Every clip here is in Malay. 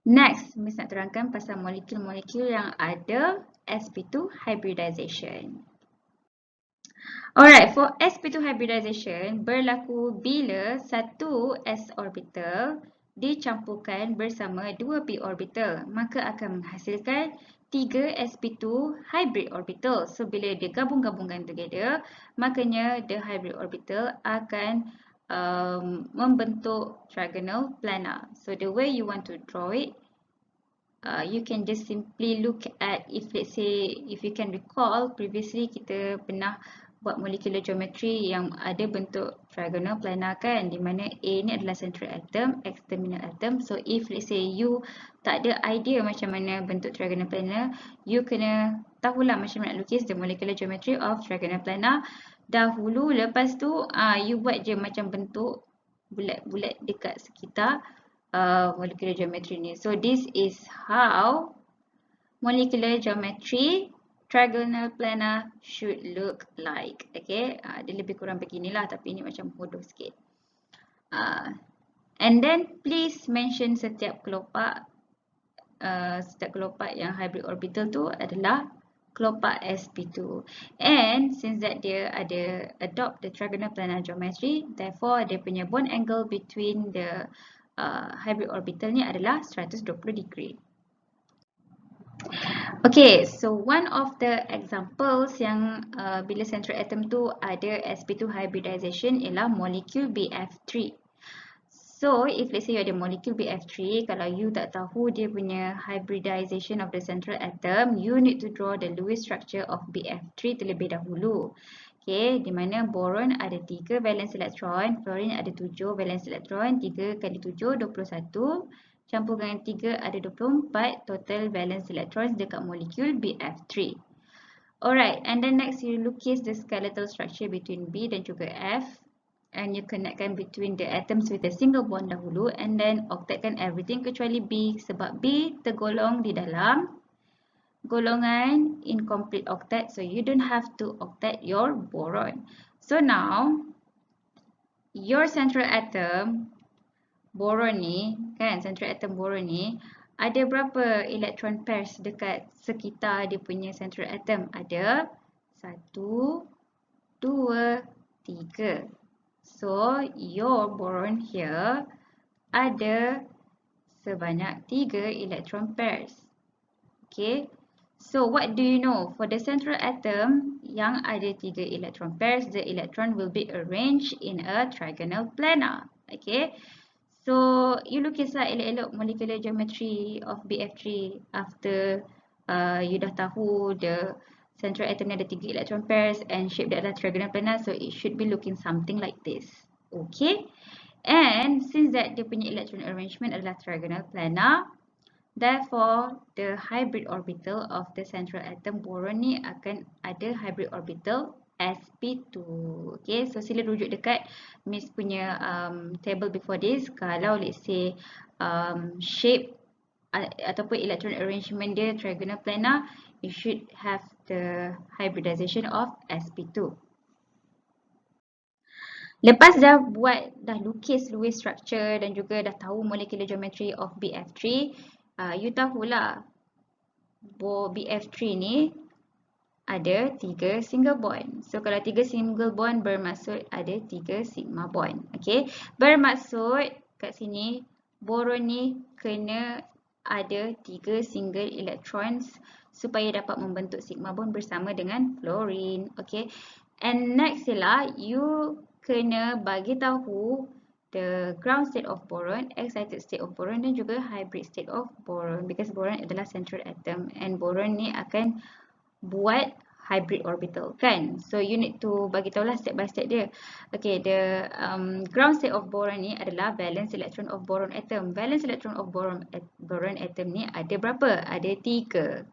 Next, Miss nak terangkan pasal molekul-molekul yang ada sp2 hybridization. Alright, for sp2 hybridization berlaku bila satu s orbital dicampurkan bersama dua p orbital, maka akan menghasilkan 3 sp2 hybrid orbital. So bila dia gabung-gabungkan together, makanya the hybrid orbital akan membentuk trigonal planar. So the way you want to draw it, you can just simply look at, if let's say, if you can recall, previously kita pernah buat molecular geometry yang ada bentuk trigonal planar kan, di mana A ni adalah central atom, X terminal atom. So if let's say you tak ada idea macam mana bentuk trigonal planar, you kena tahulah macam mana nak lukis the molecular geometry of trigonal planar dahulu. Lepas tu you buat je macam bentuk bulat-bulat dekat sekitar molecular geometry ni. So this is how molecular geometry trigonal planar should look like. Okay, dia lebih kurang beginilah, tapi ini macam bodoh sikit. And then please mention setiap kelopak yang hybrid orbital tu adalah kelopak sp2. And since that dia ada adopt the trigonal planar geometry, therefore dia punya bond angle between the hybrid orbital ni adalah 120 degree. Okay, so one of the examples yang bila central atom tu ada sp2 hybridization ialah molekul BF3. So, if let's say you ada molekul BF3, kalau you tak tahu dia punya hybridization of the central atom, you need to draw the Lewis structure of BF3 terlebih dahulu. Okay, di mana boron ada 3 valence elektron, fluorine ada 7 valence elektron, 3 kali 7, 21. Campur dengan 3 ada 24 total valence electrons dekat molekul BF3. Alright, and then next you lukis the skeletal structure between B dan juga F. And you connectkan between the atoms with a single bond dahulu, and then octetkan everything kecuali B, sebab B tergolong di dalam golongan incomplete octet, so you don't have to octet your boron. So now your central atom boron ni kan, central atom boron ni ada berapa electron pairs dekat sekitar dia punya central atom? Ada 1, 2, 3. So, your boron here ada sebanyak 3 electron pairs. Okay. So, what do you know? For the central atom yang ada 3 electron pairs, the electron will be arranged in a trigonal planar. Okay. So, you lukislah elok-elok molecular geometry of BF3 after you dah tahu the central atom ni ada 3 electron pairs and shape dia adalah trigonal planar, so it should be looking something like this. Okay. And since that dia punya electron arrangement adalah trigonal planar, therefore the hybrid orbital of the central atom boron ni akan ada hybrid orbital sp2. Okay, so sila rujuk dekat Miss punya table before this. Kalau let's say shape ataupun electron arrangement dia trigonal planar, you should have the hybridization of sp2. Lepas dah lukis Lewis structure dan juga dah tahu molecular geometry of BF3, you tahulah BF3 ni ada 3 single bond. So kalau 3 single bond bermaksud ada 3 sigma bond. Okay, bermaksud kat sini boron ni kena ada 3 single electrons supaya dapat membentuk sigma bond bersama dengan fluorine. Okay, and next ialah you kena bagi tahu the ground state of boron, excited state of boron dan juga hybrid state of boron, because boron adalah central atom and boron ni akan buat hybrid orbital kan. So you need to bagi tahulah step by step dia. Okay, the ground state of boron ni adalah valence electron of boron atom. Valence electron of boron atom ni ada berapa? Ada 3.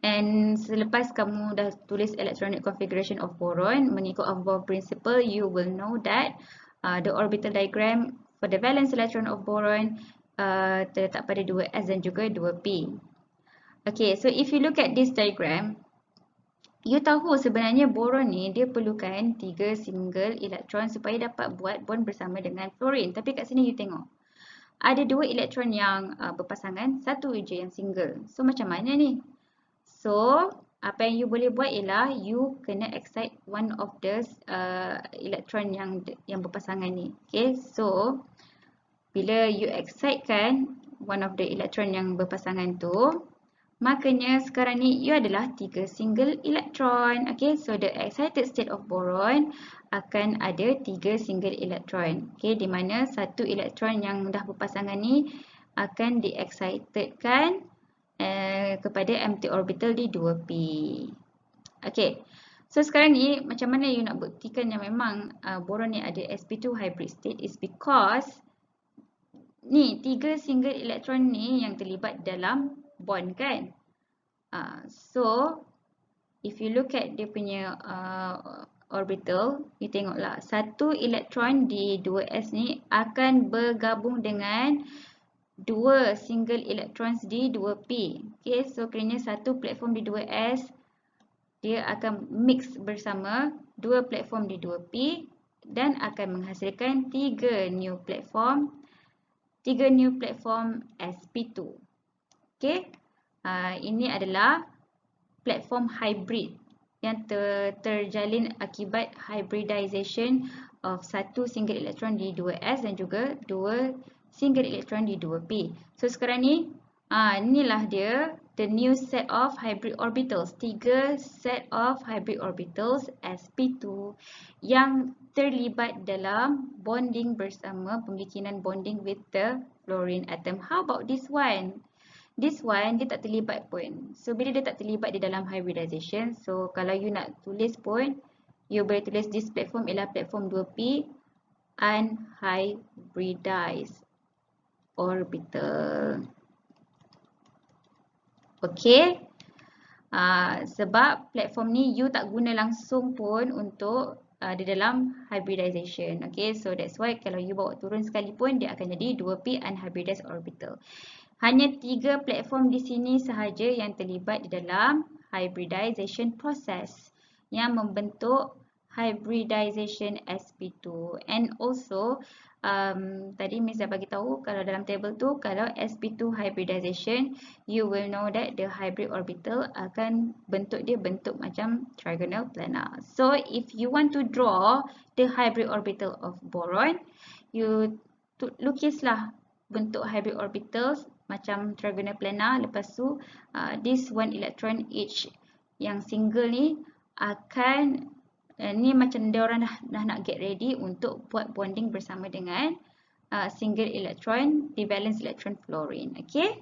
And selepas kamu dah tulis electronic configuration of boron mengikut Aufbau principle, you will know that the orbital diagram for the valence electron of boron terletak pada 2s dan juga 2p. Okay, so if you look at this diagram, you tahu sebenarnya boron ni dia perlukan 3 single electron supaya dapat buat bond bersama dengan fluorine. Tapi kat sini you tengok, ada 2 elektron yang berpasangan, 1 je yang single. So macam mana ni? So apa yang you boleh buat ialah you kena excite one of the elektron yang berpasangan ni. Okay, so bila you excite kan one of the elektron yang berpasangan tu, makanya sekarang ni you adalah 3 single elektron. Okay, so the excited state of boron akan ada 3 single elektron. Okay, di mana satu elektron yang dah berpasangan ni akan di-excitedkan kepada empty orbital di 2p. Okay, so sekarang ni macam mana you nak buktikan yang memang boron ni ada sp2 hybrid state is because ni 3 single elektron ni yang terlibat dalam bond kan. So if you look at dia punya orbital, you tengoklah satu elektron di 2s ni akan bergabung dengan 2 single electrons di 2p. Okay, so kerana satu platform di 2s, dia akan mix bersama 2 platform di 2p dan akan menghasilkan 3 new platform sp2. Okay, ini adalah platform hybrid yang terjalin akibat hybridization of satu single electron di 2s dan juga 2 single electron di 2p. So sekarang ni inilah dia the new set of hybrid orbitals, 3 set of hybrid orbitals sp2 yang terlibat dalam bonding bersama, pembikinan bonding with the fluorine atom. How about this one? This one dia tak terlibat pun. So bila dia tak terlibat di dalam hybridization, so kalau you nak tulis pun, you boleh tulis this platform ialah platform 2p unhybridized orbital. Okay, sebab platform ni you tak guna langsung pun untuk di dalam hybridization. Okay, so that's why kalau you bawa turun sekalipun dia akan jadi 2p unhybridized orbital. Hanya 3 platform di sini sahaja yang terlibat di dalam hybridization process yang membentuk hybridization sp2. And also tadi Miss dah bagi tahu kalau dalam table tu kalau sp2 hybridization, you will know that the hybrid orbital akan bentuk macam trigonal planar. So if you want to draw the hybrid orbital of boron, you lukislah bentuk hybrid orbitals macam trigonal planar. Lepas tu this one electron each yang single ni akan ni macam dia orang dah nak get ready untuk buat bonding bersama dengan single electron di valence electron fluorine. Okay,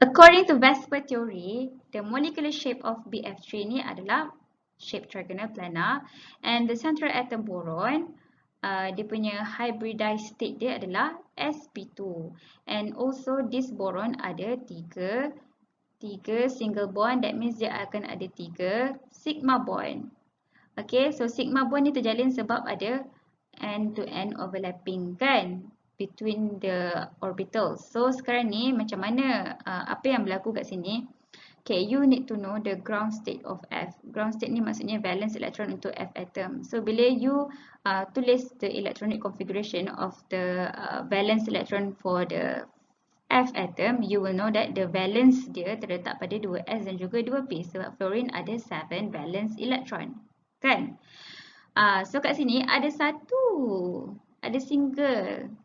according to Vesper theory, the molecular shape of BF3 ni adalah shape trigonal planar, and the central atom boron dia punya hybridized state dia adalah sp2, and also this boron ada 3 single bond, that means dia akan ada 3 sigma bond. Okay, so sigma bond ni terjalin sebab ada end-to-end overlapping kan between the orbitals. So sekarang ni macam mana, apa yang berlaku kat sini? Okay, you need to know the ground state of F. Ground state ni maksudnya valence electron untuk F atom. So bila you tulis the electronic configuration of the valence electron for the F atom, you will know that the valence dia terletak pada 2s dan juga 2p sebab fluorine ada 7 valence electron. Kan? So kat sini ada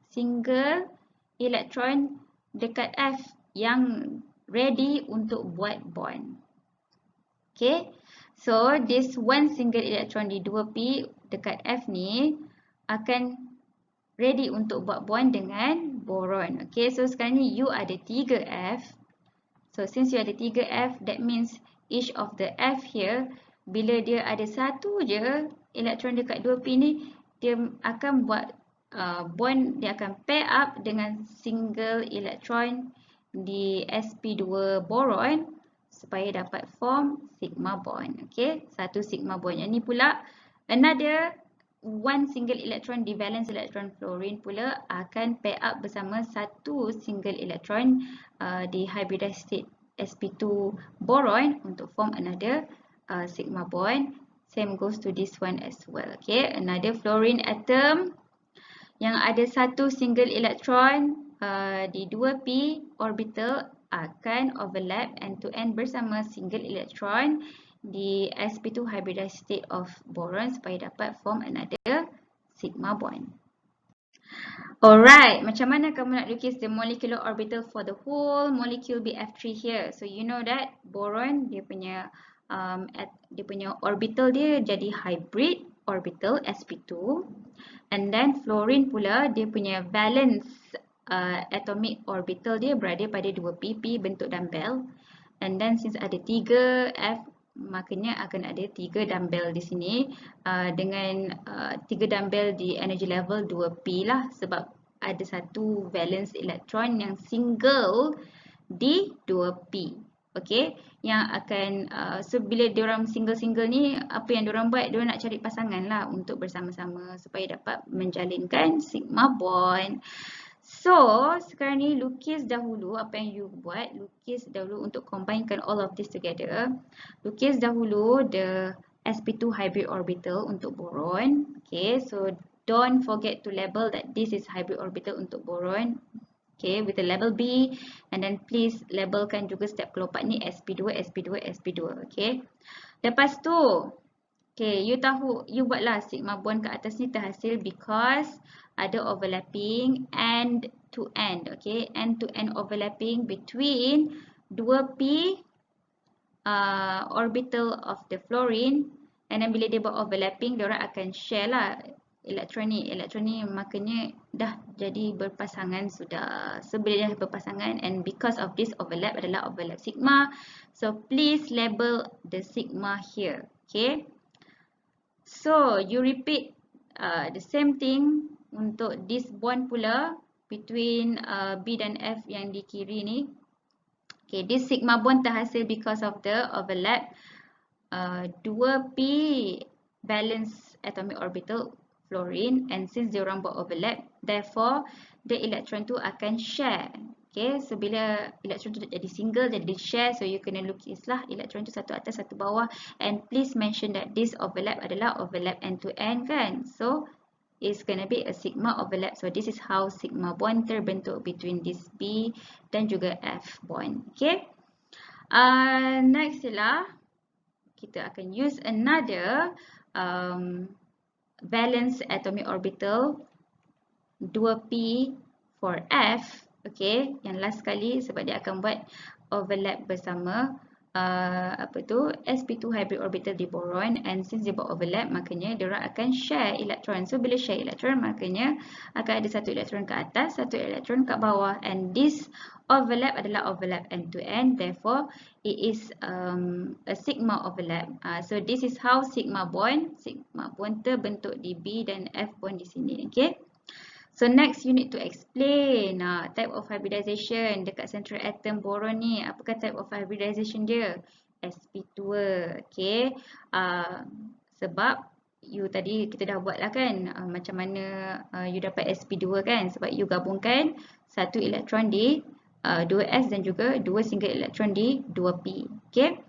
single elektron dekat F yang ready untuk buat bond. Okay, so this one single electron di 2p dekat F ni akan ready untuk buat bond dengan boron. Okay, so sekarang ni you ada 3F. So since you ada 3F, that means each of the F here, bila dia ada satu je elektron dekat 2p ni, dia akan buat bond, dia akan pair up dengan single elektron di sp2 boron supaya dapat form sigma bond. Okay, satu sigma bond. Yang ni pula another one single electron di valence electron fluorine pula akan pair up bersama satu single electron di hybridized state sp2 boron untuk form another sigma bond. Same goes to this one as well. Okay, another fluorine atom. yang ada satu single elektron di 2p orbital akan overlap end-to-end bersama single elektron di sp2 hybridized state of boron supaya dapat form another sigma bond. Alright, macam mana kamu nak lukis the molecular orbital for the whole molecule BF3 here? So you know that boron dia punya orbital dia jadi hybrid orbital sp2, and then fluorine pula dia punya valence atomic orbital dia berada pada 2p, p bentuk dumbbell, and then since ada 3 F, makanya akan ada 3 dumbbell di sini dengan 3 dumbbell di energy level 2p lah, sebab ada satu valence elektron yang single di 2p. Okay, yang akan so bila diorang single-single ni, apa yang diorang buat, diorang nak cari pasangan lah untuk bersama-sama supaya dapat menjalinkan sigma bond. So sekarang ni lukis dahulu apa yang you buat, lukis dahulu untuk combinekan all of this together. Lukis dahulu the sp2 hybrid orbital untuk boron. Okay, so don't forget to label that this is hybrid orbital untuk boron. Okay, with the label B, and then please labelkan juga step kelopak ni sp2, sp2, sp2. Okay, lepas tu, okay, you tahu, you buatlah sigma bond kat atas ni terhasil because ada overlapping end to end. Okay, end to end overlapping between 2p orbital of the fluorine, and then bila dia buat overlapping, diorang akan share lah elektron ni makanya dah jadi berpasangan sudah. So bila dah berpasangan, and because of this overlap adalah overlap sigma, so please label the sigma here. Okay, so you repeat the same thing untuk this bond pula between B dan F yang di kiri ni. Okay, this sigma bond terhasil because of the overlap 2p valence atomic orbital fluorine, and since diorang buat overlap, therefore the electron tu akan share. Okay, so bila elektron tu jadi single, jadi share, so you kena lukislah elektron tu satu atas satu bawah, and please mention that this overlap adalah overlap end to end kan, so it's gonna be a sigma overlap. So this is how sigma bond terbentuk between this B dan juga F bond. Okay, next ialah kita akan use another valence atomic orbital 2p for F. Okay, yang last kali sebab dia akan buat overlap bersama sp2 hybrid orbital di boron, and since dia buat overlap, makanya diorang akan share elektron. So bila share elektron, makanya akan ada satu elektron ke atas, satu elektron kat bawah, and this overlap adalah overlap end to end, therefore it is a sigma overlap. So this is how sigma bond terbentuk di B dan F bond di sini. Okay, so next you need to explain type of hybridization dekat central atom boron ni. Apakah type of hybridization dia? sp2. Okay, sebab you tadi kita dah buat lah kan, macam mana you dapat sp2 kan, sebab you gabungkan satu elektron di 2s dan juga dua single elektron di 2p. Okay,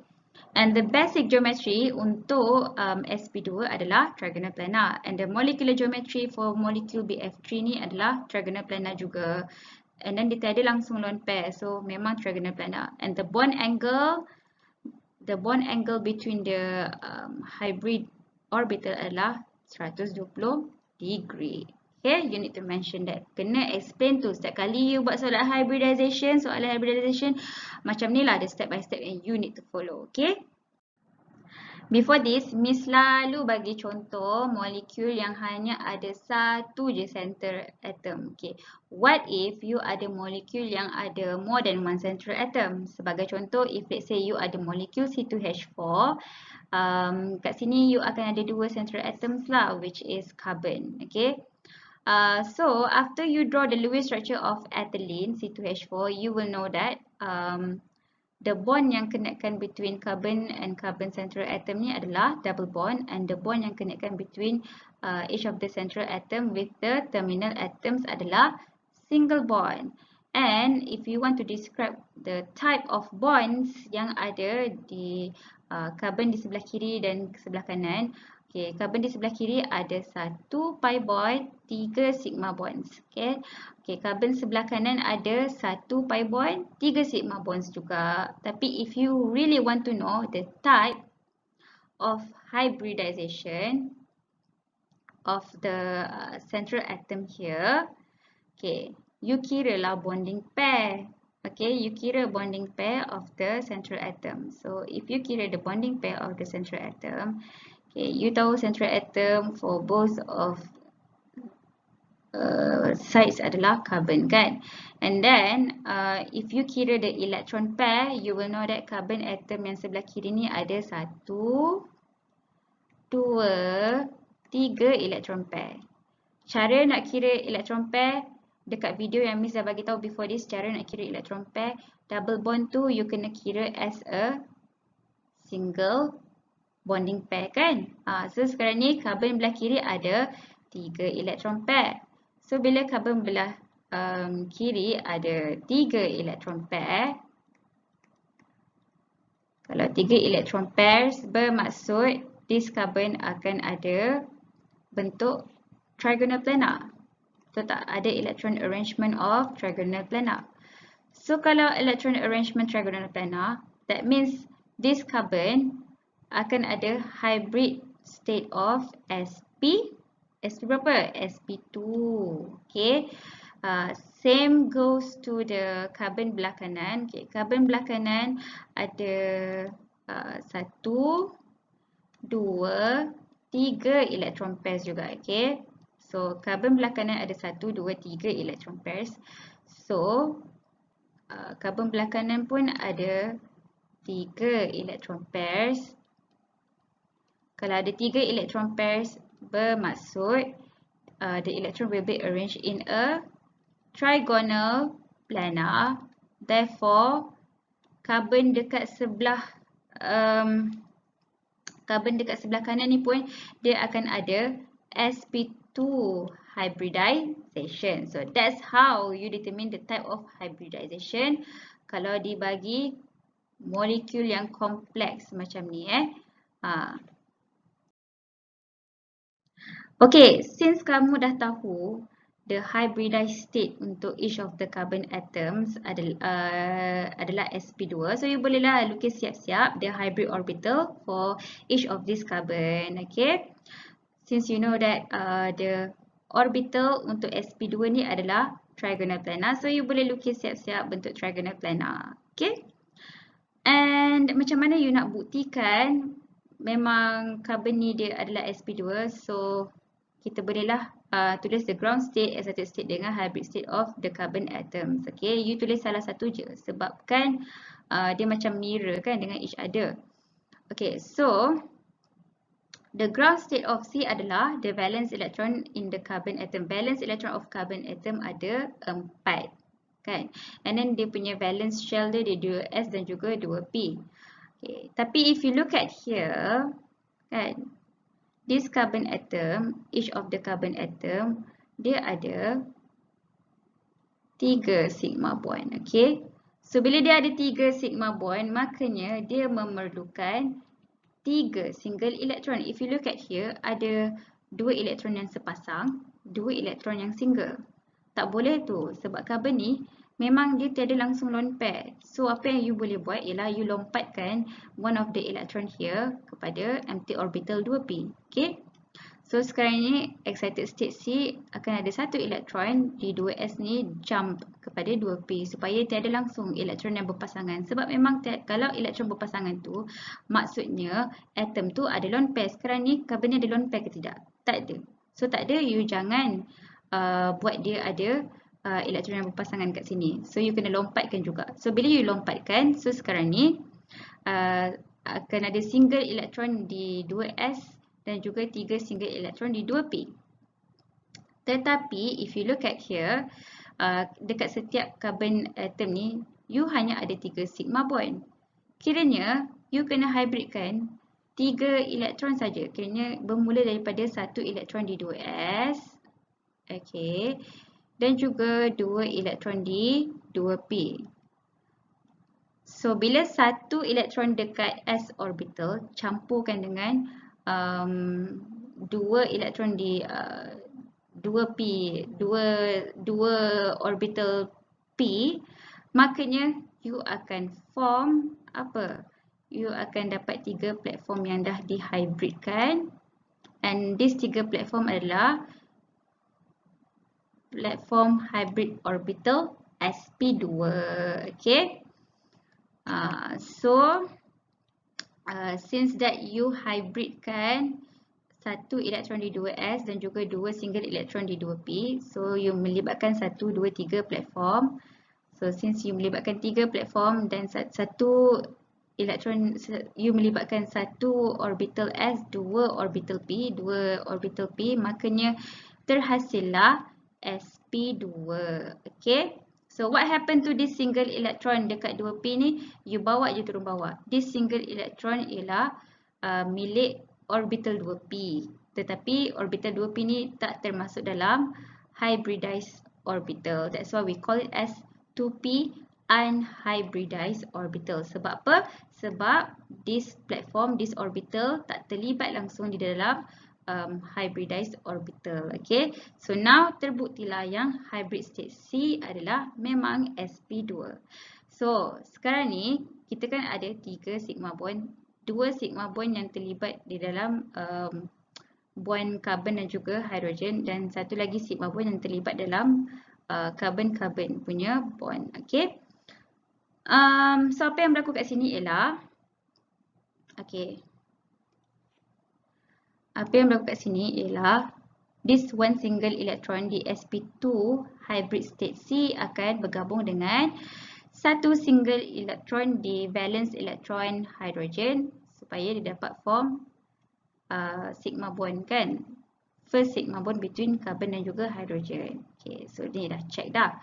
and the basic geometry untuk sp2 adalah trigonal planar, and the molecular geometry for molecule BF3 ni adalah trigonal planar juga, and then dia tiada langsung lone pair, so memang trigonal planar, and the bond angle between the hybrid orbital adalah 120 degree. Okay, you need to mention that. Kena explain tu setiap kali you buat soalan hybridization, macam ni lah, ada step by step yang you need to follow. Okay, before this, Miss selalu bagi contoh molekul yang hanya ada satu je center atom. Okay, what if you ada molekul yang ada more than one central atom? Sebagai contoh, if let's say you ada molekul C2H4, kat sini you akan ada dua central atoms lah, which is carbon. Okay, so after you draw the Lewis structure of ethylene C2H4, you will know that the bond yang kenakan between carbon and carbon central atom ni adalah double bond, and the bond yang kenakan between each of the central atom with the terminal atoms adalah single bond. And if you want to describe the type of bonds yang ada di carbon di sebelah kiri dan sebelah kanan, Okay, karbon di sebelah kiri ada 1 pi bond, 3 sigma bonds. Okay, karbon sebelah kanan ada 1 pi bond, 3 sigma bonds juga. Tapi if you really want to know the type of hybridization of the central atom here, okay, you kira lah bonding pair. Okay, you kira bonding pair of the central atom. So, if you kira the bonding pair of the central atom, okay, you tahu central atom for both of sides adalah carbon kan. And then, if you kira the electron pair, you will know that carbon atom yang sebelah kiri ni ada 1, 2, 3 electron pair. Cara nak kira electron pair, dekat video yang Miss dah bagi tahu before this, cara nak kira electron pair, double bond tu you kena kira as a single bonding pair kan. So sekarang ni carbon belah kiri ada 3 electron pair. So bila carbon belah kiri ada 3 electron pair, kalau 3 electron pairs bermaksud this carbon akan ada bentuk trigonal planar. So tak ada electron arrangement of trigonal planar. So kalau electron arrangement trigonal planar, that means this carbon akan ada hybrid state of sp. sp berapa? sp2. Okay. Same goes to the carbon belah kanan. Okay. Carbon belah kanan ada 1, 2, 3 electron pairs juga. Okay. So, carbon belah kanan ada 1, 2, 3 electron pairs. So, carbon belah kanan pun ada 3 electron pairs. Kalau ada 3 electron pairs, bermaksud the electron will be arranged in a trigonal planar. Therefore, carbon dekat sebelah kanan ni pun dia akan ada sp2 hybridization. So that's how you determine the type of hybridization kalau dibagi molekul yang kompleks macam ni Okay, since kamu dah tahu the hybridized state untuk each of the carbon atoms adalah sp2, so you bolehlah lukis siap-siap the hybrid orbital for each of this carbon. Okay, since you know that the orbital untuk sp2 ni adalah trigonal planar, so you boleh lukis siap-siap bentuk trigonal planar. Okay, and macam mana you nak buktikan memang carbon ni dia adalah sp2? So kita bolehlah tulis the ground state, excited state dengan hybrid state of the carbon atoms. Okay, you tulis salah satu je sebabkan dia macam mirror kan dengan each other. Okay, so the ground state of C adalah the valence electron in the carbon atom. Valence electron of carbon atom ada 4 kan. And then dia punya valence shell dia 2s dan juga 2p. Okay, tapi if you look at here kan, this carbon atom, each of the carbon atom, dia ada 3 sigma bond. Okay. So, bila dia ada 3 sigma bond, maknanya dia memerlukan 3 single electron. If you look at here, ada 2 elektron yang sepasang, 2 elektron yang single. Tak boleh tu, sebab carbon ni memang dia tiada langsung lone pair. So, apa yang you boleh buat ialah you lompatkan one of the electron here kepada empty orbital 2p. Okay. So, sekarang ni excited state C akan ada satu elektron di 2s ni jump kepada 2p supaya tiada langsung elektron yang berpasangan. Sebab memang kalau elektron berpasangan tu, maksudnya atom tu ada lone pair. Sekarang ni carbon ni ada lone pair ke tidak? Tak ada. So, tak ada, you jangan buat dia ada elektron yang berpasangan kat sini. So, you kena lompatkan juga. So, bila you lompatkan, so sekarang ni akan ada single elektron di 2s dan juga 3 single elektron di 2p. Tetapi, if you look at here, dekat setiap carbon atom ni, you hanya ada 3 sigma bond. Kiranya, you kena hybridkan 3 elektron saja. Kiranya bermula daripada 1 elektron di 2s. Okay. Dan juga 2 elektron di 2p. So, bila 1 elektron dekat s orbital campurkan dengan dua elektron di dua orbital p, makanya you akan form apa? You akan dapat 3 platform yang dah dihybridkan, and these 3 platform adalah platform hybrid orbital sp2. Okay, so since that you hybridkan satu elektron di 2s dan juga dua single elektron di 2p, so you melibatkan 1, 2, 3 platform. So since you melibatkan 3 platform dan satu elektron, you melibatkan satu orbital s, dua orbital p, makanya terhasillah sp2. Okay, so what happen to this single electron dekat 2p ni? You bawa je turun bawah. This single electron ialah milik orbital 2p, tetapi orbital 2p ni tak termasuk dalam hybridized orbital. That's why we call it as 2p unhybridized orbital. Sebab apa? Sebab this platform, this orbital tak terlibat langsung di dalam hybridized orbital. Okay, so now terbuktilah yang hybrid state C adalah memang sp2. So sekarang ni kita kan ada 3 sigma bond, 2 sigma bond yang terlibat di dalam bond carbon dan juga hidrogen, dan satu lagi sigma bond yang terlibat dalam carbon-carbon punya bond. Okay, so apa yang berlaku kat sini ialah, okay, apa yang berlaku kat sini ialah this one single electron di sp2 hybrid state C akan bergabung dengan satu single electron di valence electron hydrogen supaya dia dapat form sigma bond kan, first sigma bond between carbon dan juga hydrogen. Okay, so ni dah check dah.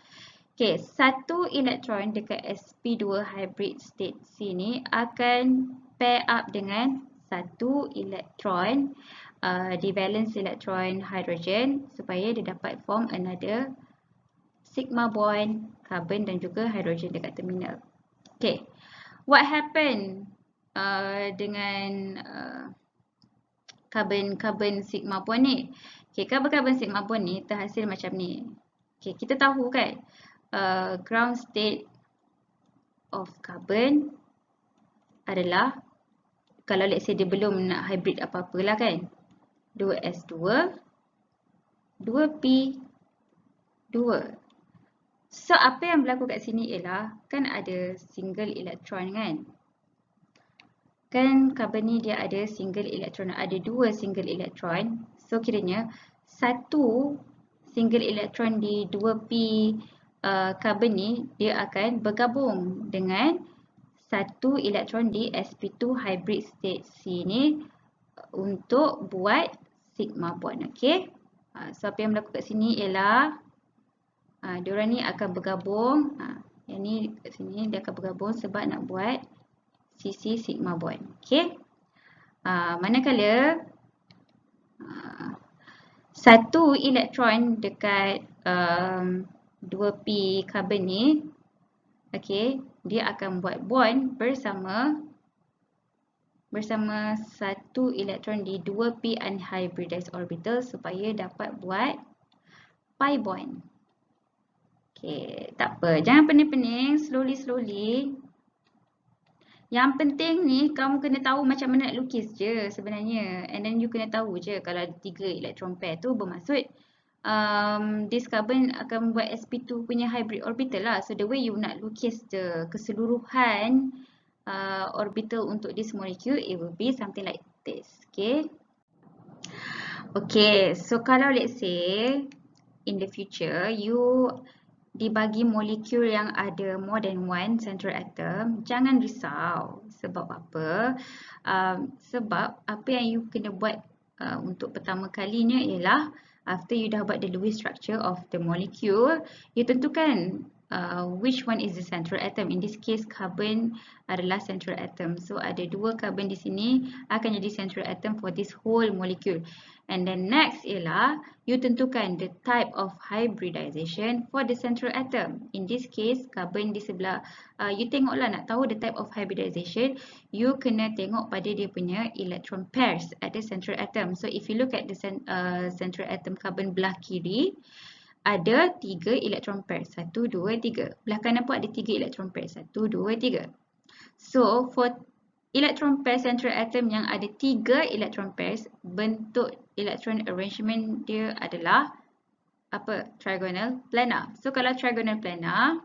Okay, satu elektron dekat sp2 hybrid state C ni akan pair up dengan satu elektron di valence electron hydrogen supaya dia dapat form another sigma bond carbon dan juga hydrogen dekat terminal. Okay, what happen dengan carbon-carbon sigma bond ni? Okay, carbon-carbon sigma bond ni terhasil macam ni. Okay, kita tahu kan ground state of carbon adalah, kalau let's say dia belum nak hybrid apa-apa lah kan, 2s2, 2p, 2. So apa yang berlaku kat sini ialah kan ada single electron kan. Kan carbon ni dia ada single electron, ada 2 single electron. So kiranya satu single electron di 2p carbon ni dia akan bergabung dengan satu elektron di sp2 hybrid state C ni untuk buat sigma bond. Okay, so apa yang berlaku kat sini ialah diorang ni akan bergabung, yang ni kat sini dia akan bergabung sebab nak buat sisi sigma bond. Okay, manakala satu elektron dekat 2p carbon ni, okay, dia akan buat bond bersama satu elektron di 2p unhybridized orbital supaya dapat buat pi bond. Okay, tak apa, jangan pening-pening, slowly. Yang penting ni kamu kena tahu macam mana nak lukis je sebenarnya, and then you kena tahu je kalau 3 elektron pair tu bermaksud this carbon akan buat sp2 punya hybrid orbital lah. So the way you nak lukis the keseluruhan orbital untuk this molecule, it will be something like this. Okay, okay, so kalau let's say in the future you dibagi molekul yang ada more than one central atom, jangan risau. Sebab apa? Sebab apa yang you kena buat untuk pertama kalinya ialah after you dah buat the Lewis structure of the molecule, you tentukan which one is the central atom. In this case, carbon adalah central atom. So ada 2 carbon di sini akan jadi central atom for this whole molecule. And then next ialah you tentukan the type of hybridization for the central atom. In this case, carbon di sebelah, you tengoklah nak tahu the type of hybridization, you kena tengok pada dia punya electron pairs at the central atom. So if you look at the central atom carbon belah kiri, ada 3 elektron pair. 1, 2, 3. Belah kanan pun ada 3 elektron pair. 1, 2, 3. So, for elektron pair central atom yang ada 3 elektron pairs, bentuk electron arrangement dia adalah apa? Trigonal planar. So, kalau trigonal planar,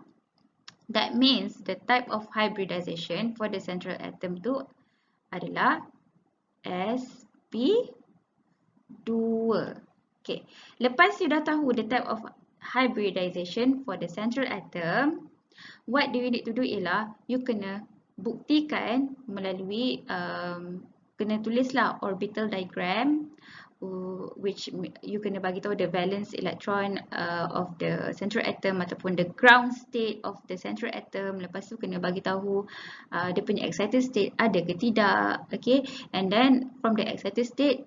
that means the type of hybridization for the central atom tu adalah sp2. Okay, lepas you dah tahu the type of hybridization for the central atom, what do you need to do ialah you kena buktikan melalui kena tulislah orbital diagram, which you kena bagi tahu the valence electron of the central atom ataupun the ground state of the central atom. Lepas tu kena bagi tahu dia punya excited state ada ke tidak. Okay, and then from the excited state,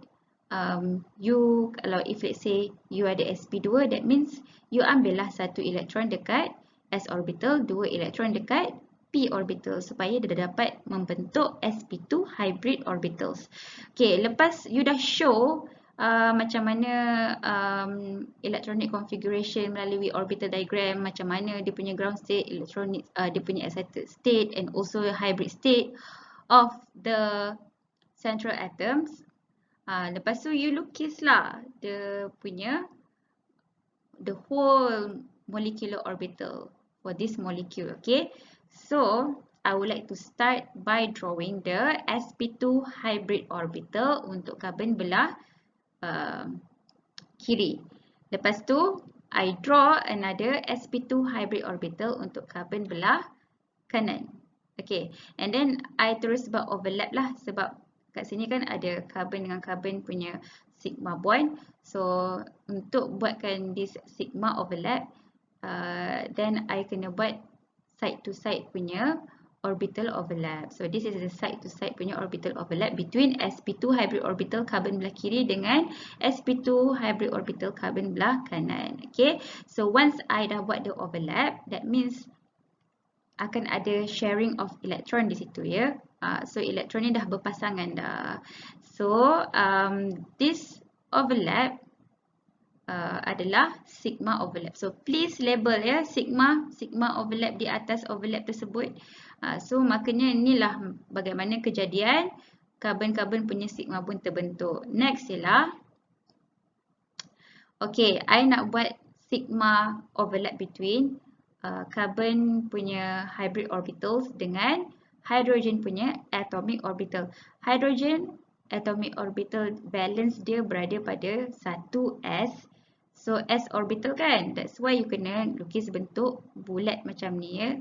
you, kalau if let's say you ada sp2, that means you ambil lah 1 elektron dekat s orbital, 2 elektron dekat p orbital supaya dia dapat membentuk sp2 hybrid orbitals. Okay, lepas you dah show macam mana electronic configuration melalui orbital diagram, macam mana dia punya ground state, electronic, dia punya excited state and also hybrid state of the central atoms. Lepas tu you lukislah dia punya the whole molecular orbital for this molecule. Okay, so I would like to start by drawing the sp2 hybrid orbital untuk carbon belah kiri. Lepas tu I draw another sp2 hybrid orbital untuk carbon belah kanan. Okay, and then I terus buat overlap lah sebab kat sini kan ada carbon dengan carbon punya sigma bond. So untuk buatkan this sigma overlap, then I kena buat side to side punya orbital overlap. So this is the side to side punya orbital overlap between sp2 hybrid orbital carbon belah kiri dengan sp2 hybrid orbital carbon belah kanan. Okay, so once I dah buat the overlap, that means akan ada sharing of electron di situ ya. So elektron ni dah berpasangan dah. So this overlap adalah sigma overlap. So please label ya sigma overlap di atas overlap tersebut. So maknanya inilah bagaimana kejadian karbon-karbon punya sigma pun terbentuk. Next ialah, okay, I nak buat sigma overlap between carbon punya hybrid orbitals dengan hydrogen punya atomic orbital. Hydrogen atomic orbital valence dia berada pada 1s. So s orbital kan, that's why you kena lukis bentuk bulat macam ni ya.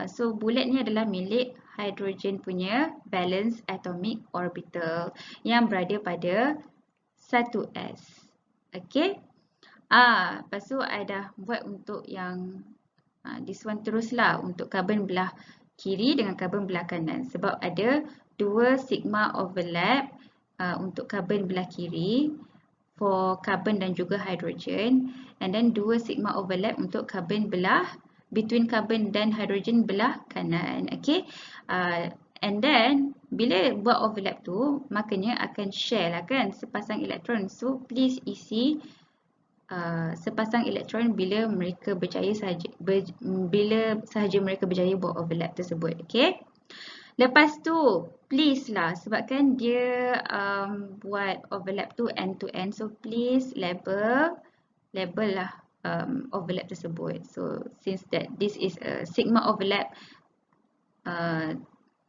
So bulat ni adalah milik hydrogen punya valence atomic orbital yang berada pada 1s. Okay. Lepas tu I dah buat untuk yang this one teruslah untuk carbon belah kiri dengan carbon belah kanan sebab ada 2 sigma overlap untuk carbon belah kiri for carbon dan juga hydrogen, and then 2 sigma overlap untuk carbon belah between carbon dan hydrogen belah kanan. Okay, and then bila buat overlap tu maknanya akan share lah kan sepasang elektron. So please isi sepasang elektron bila mereka berjaya sahaja mereka berjaya buat overlap tersebut. Okay, lepas tu please lah sebabkan dia buat overlap tu end to end, so please label lah overlap tersebut. So since that this is a sigma overlap,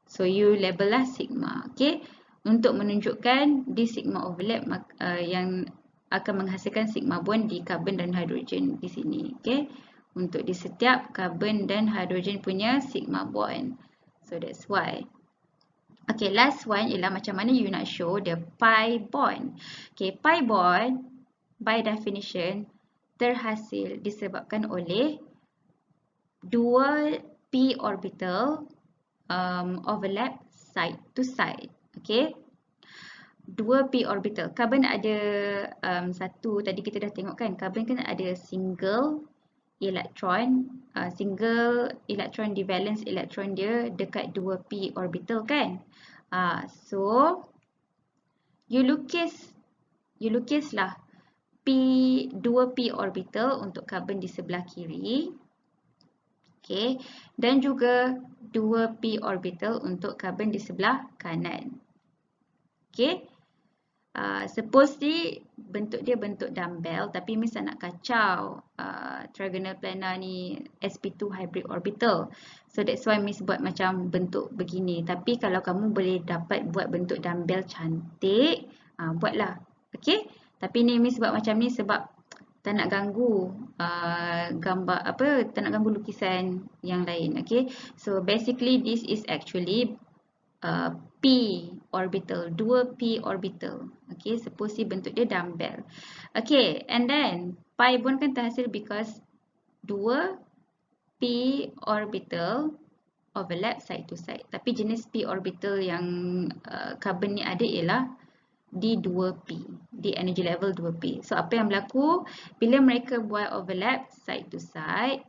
so you label lah sigma. Okay, untuk menunjukkan di sigma overlap yang akan menghasilkan sigma bond di carbon dan hydrogen di sini. Okay, untuk di setiap carbon dan hydrogen punya sigma bond. So that's why. Okay, last one ialah macam mana you nak show the pi bond. Okay, pi bond by definition terhasil disebabkan oleh dua p orbital overlap side to side. Okay. Dua p orbital. Carbon ada satu, tadi kita dah tengok kan, carbon kan ada single elektron, single elektron di valence elektron dia dekat 2p orbital kan. So you lukislah 2p orbital untuk carbon di sebelah kiri. Okay, dan juga 2p orbital untuk carbon di sebelah kanan. Okay. Suppose ni bentuk dia bentuk dumbbell, tapi Miss nak kacau trigonal planar ni sp2 hybrid orbital. So that's why Miss buat macam bentuk begini. Tapi kalau kamu boleh dapat buat bentuk dumbbell cantik, buatlah. Okay. Tapi ni Miss buat macam ni sebab tak nak ganggu gambar apa, tak nak ganggu lukisan yang lain. Okay. So basically this is actually p orbital, 2p orbital. Okay, suppose bentuk dia dumbbell. Okay, and then pi bond kan terhasil because 2p orbital overlap side to side. Tapi jenis p orbital yang carbon ni ada ialah di 2p, di energy level 2p. So apa yang berlaku bila mereka buat overlap side to side,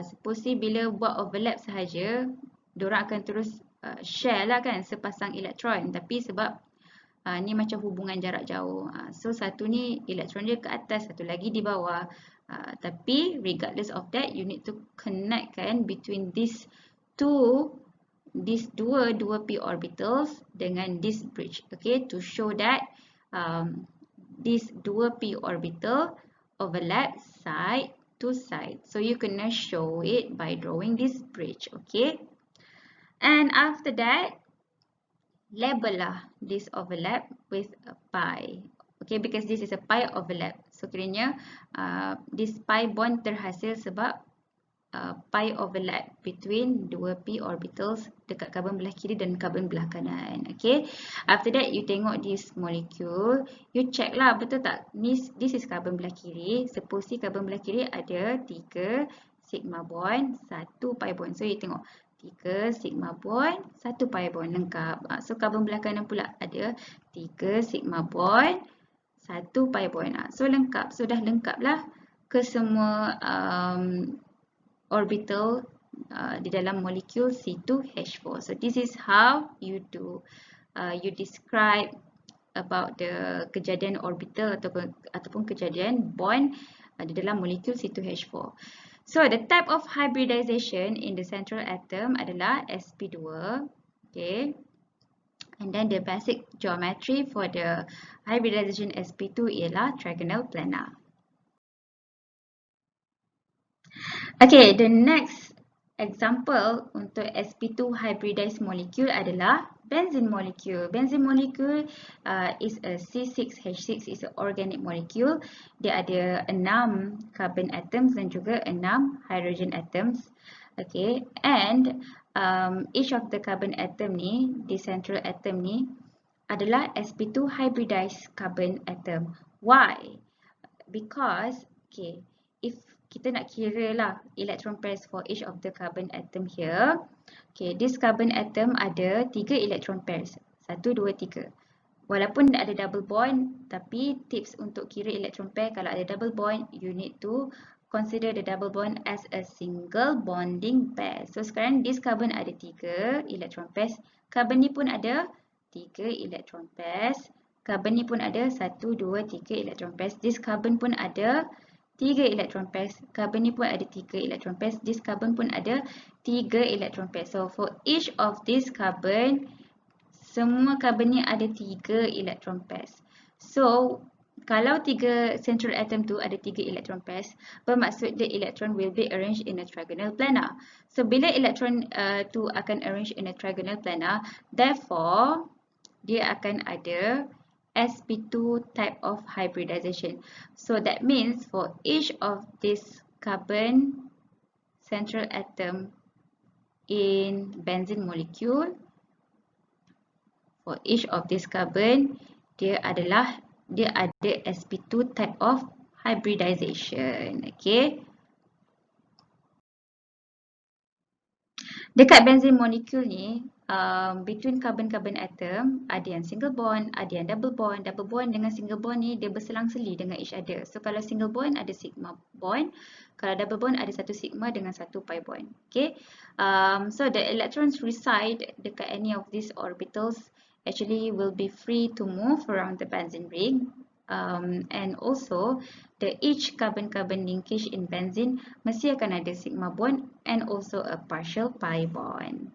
suppose bila buat overlap sahaja, diorang akan terus share lah kan sepasang elektron, tapi sebab ni macam hubungan jarak jauh, so satu ni elektron dia ke atas, satu lagi di bawah, tapi regardless of that you need to connect kan between these dua p orbitals dengan this bridge, okay, to show that this 2p orbital overlap side to side. So you can show it by drawing this bridge, okay. And after that, label lah this overlap with a pi. Okay, because this is a pi overlap. So kiranya this pi bond terhasil sebab pi overlap between 2p orbitals dekat carbon belah kiri dan carbon belah kanan. Okay, after that you tengok this molecule, you check lah betul tak this is carbon belah kiri. Suppose carbon belah kiri ada 3 sigma bond, 1 pi bond. So you tengok 3 sigma bond, 1 pi bond, lengkap. So carbon belah kanan pula ada 3 sigma bond, 1 pi bond. So lengkap, so dah lengkap lah ke semua orbital di dalam molekul C2H4. So this is how you do, you describe about the kejadian orbital ataupun kejadian bond di dalam molekul C2H4. So the type of hybridization in the central atom adalah sp2, okay. And then the basic geometry for the hybridization sp2 ialah trigonal planar. Okay, the next example untuk sp2 hybridized molecule adalah benzene molecule. Benzene molecule is a C6H6, is an organic molecule. Dia ada 6 carbon atoms dan juga 6 hydrogen atoms. Okay, and each of the carbon atom ni, the central atom ni adalah sp2 hybridized carbon atom. Why? Because, okay, if kita nak kira lah electron pairs for each of the carbon atom here. Okay, this carbon atom ada 3 electron pairs. 1, 2, 3. Walaupun ada double bond, tapi tips untuk kira electron pair, kalau ada double bond, you need to consider the double bond as a single bonding pair. So sekarang this carbon ada 3 electron pairs. Carbon ni pun ada 3 electron pairs. Carbon ni pun ada 1, 2, 3 electron pairs. This carbon pun ada 3 electron pairs. Carbon ni pun ada 3 electron pairs. This carbon pun ada 3 electron pairs. So for each of this carbon, semua carbon ni ada 3 electron pairs. So kalau 3 central atom tu ada 3 electron pairs, bermaksud the electron will be arranged in a trigonal planar. So bila electron tu akan arrange in a trigonal planar, therefore dia akan ada sp2 type of hybridization. So that means for each of this carbon central atom in benzene molecule, for each of this carbon, dia ada sp2 type of hybridization. Okay. Dekat benzene molecule ni, between carbon-carbon atom, ada yang single bond, ada yang double bond. Double bond dengan single bond ni dia berselang-seli dengan each other. So kalau single bond ada sigma bond, kalau double bond ada satu sigma dengan satu pi bond. Okay, so the electrons reside dekat any of these orbitals actually will be free to move around the benzene ring. And also each carbon-carbon linkage in benzene mesti akan ada sigma bond and also a partial pi bond.